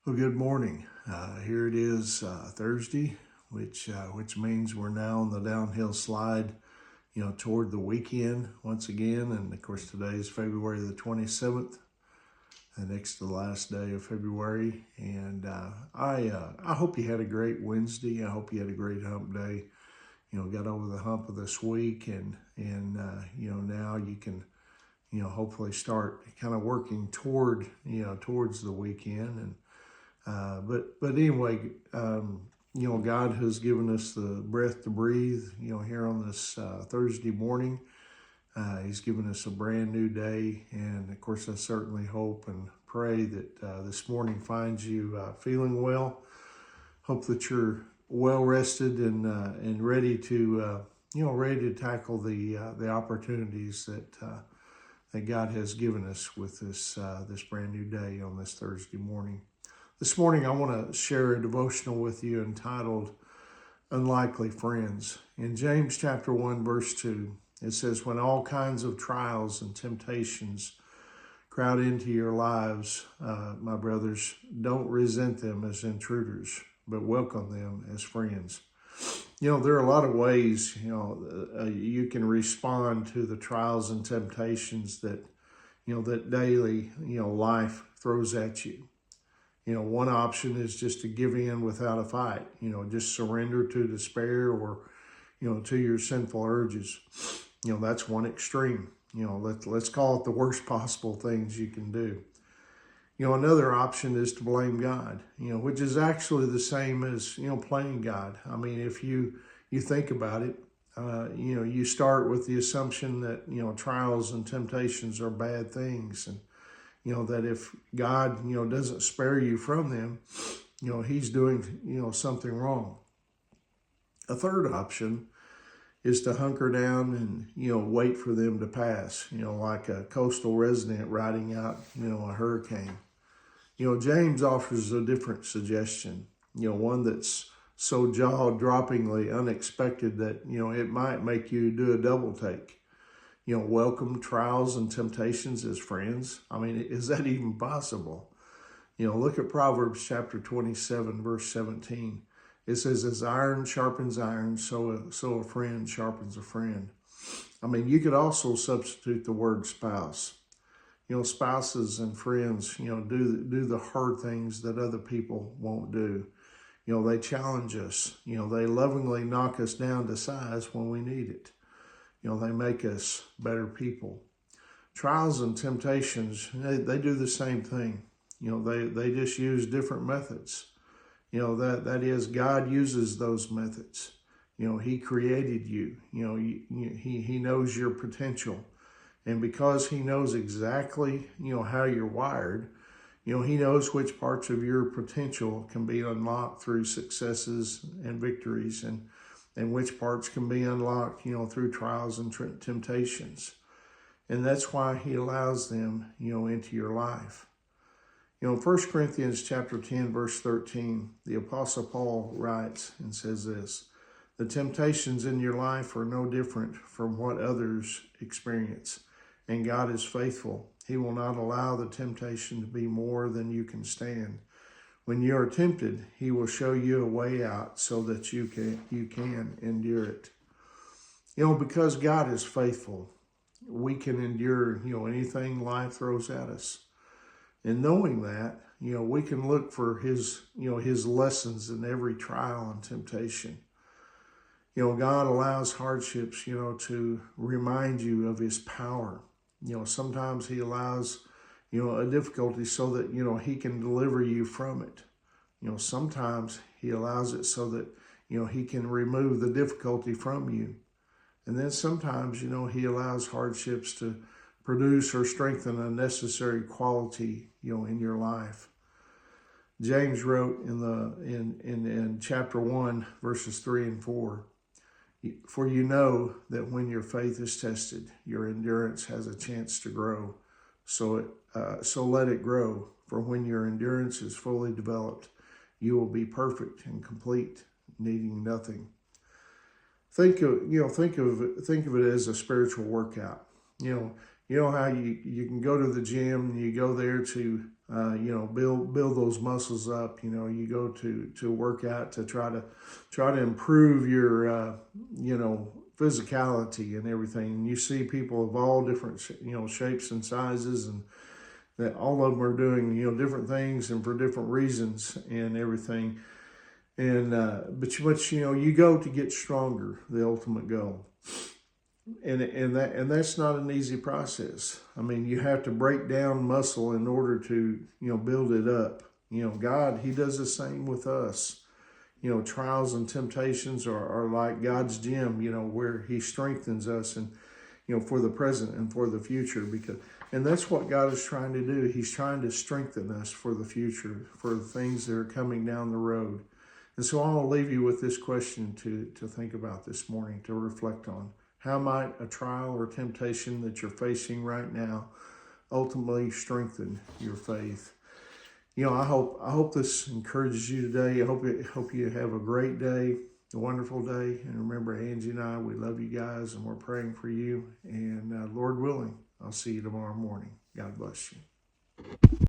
Well, good morning. Here it is Thursday, which means we're now on the downhill slide, toward the weekend once again. And of course, today is February the 27th, the next to the last day of February. And I hope you had a great Wednesday. I hope you had a great hump day. Got over the hump of this week, and now you can hopefully start kind of working towards the weekend. And but anyway, God has given us the breath to breathe, here on this Thursday morning. He's given us a brand new day. And of course, I certainly hope and pray that this morning finds you feeling well. Hope that you're well rested and ready to, ready to tackle the opportunities that God has given us with this brand new day on this Thursday morning. This morning, I want to share a devotional with you entitled Unlikely Friends. In James chapter 1, verse 2, it says, "When all kinds of trials and temptations crowd into your lives, my brothers, don't resent them as intruders, but welcome them as friends." There are a lot of ways, you can respond to the trials and temptations that daily, life throws at you. One option is just to give in without a fight, just surrender to despair or, to your sinful urges. That's one extreme. Let's call it the worst possible things you can do. Another option is to blame God, which is actually the same as, playing God. I mean, if you think about it, you start with the assumption that, trials and temptations are bad things. And, that if God, doesn't spare you from them, he's doing, something wrong. A third option is to hunker down and, wait for them to pass, like a coastal resident riding out, a hurricane. James offers a different suggestion, one that's so jaw-droppingly unexpected that, it might make you do a double take. Welcome trials and temptations as friends. I mean, is that even possible? Look at Proverbs chapter 27, verse 17. It says, "As iron sharpens iron, so a friend sharpens a friend." I mean, you could also substitute the word spouse. Spouses and friends, do the hard things that other people won't do. They challenge us. They lovingly knock us down to size when we need it. They make us better people. Trials and temptations, they do the same thing. They just use different methods. That is, God uses those methods. He created you. He knows your potential. And because he knows exactly, how you're wired, he knows which parts of your potential can be unlocked through successes and victories, and which parts can be unlocked, through trials and temptations. And that's why he allows them, into your life. In 1 Corinthians chapter 10, verse 13, the Apostle Paul writes and says this, "The temptations in your life are no different from what others experience, and God is faithful. He will not allow the temptation to be more than you can stand. When you are tempted, he will show you a way out so that you can endure it." Because God is faithful, we can endure, anything life throws at us. And knowing that, we can look for his lessons in every trial and temptation. God allows hardships, to remind you of his power. Sometimes he allows a difficulty so that, he can deliver you from it. Sometimes he allows it so that, he can remove the difficulty from you. And then sometimes, he allows hardships to produce or strengthen a necessary quality, in your life. James wrote in chapter 1, verses 3 and 4, "For you know that when your faith is tested, your endurance has a chance to grow. So let it grow. For when your endurance is fully developed, you will be perfect and complete, needing nothing." Think of it as a spiritual workout. You know how you can go to the gym and you go there to build those muscles up. You go to work out to try to improve your, physicality and everything. And you see people of all different, shapes and sizes, and that all of them are doing, different things and for different reasons and everything. And, but you go to get stronger, the ultimate goal. And that's not an easy process. I mean, you have to break down muscle in order to build it up. God, He does the same with us. Trials and temptations are like God's gym. Where He strengthens us and for the present and for the future. And that's what God is trying to do. He's trying to strengthen us for the future, for the things that are coming down the road. And so I want to leave you with this question to think about this morning, to reflect on. How might a trial or temptation that you're facing right now ultimately strengthen your faith? I hope this encourages you today. I hope you have a great day, a wonderful day. And remember, Angie and I, we love you guys, and we're praying for you. And Lord willing, I'll see you tomorrow morning. God bless you.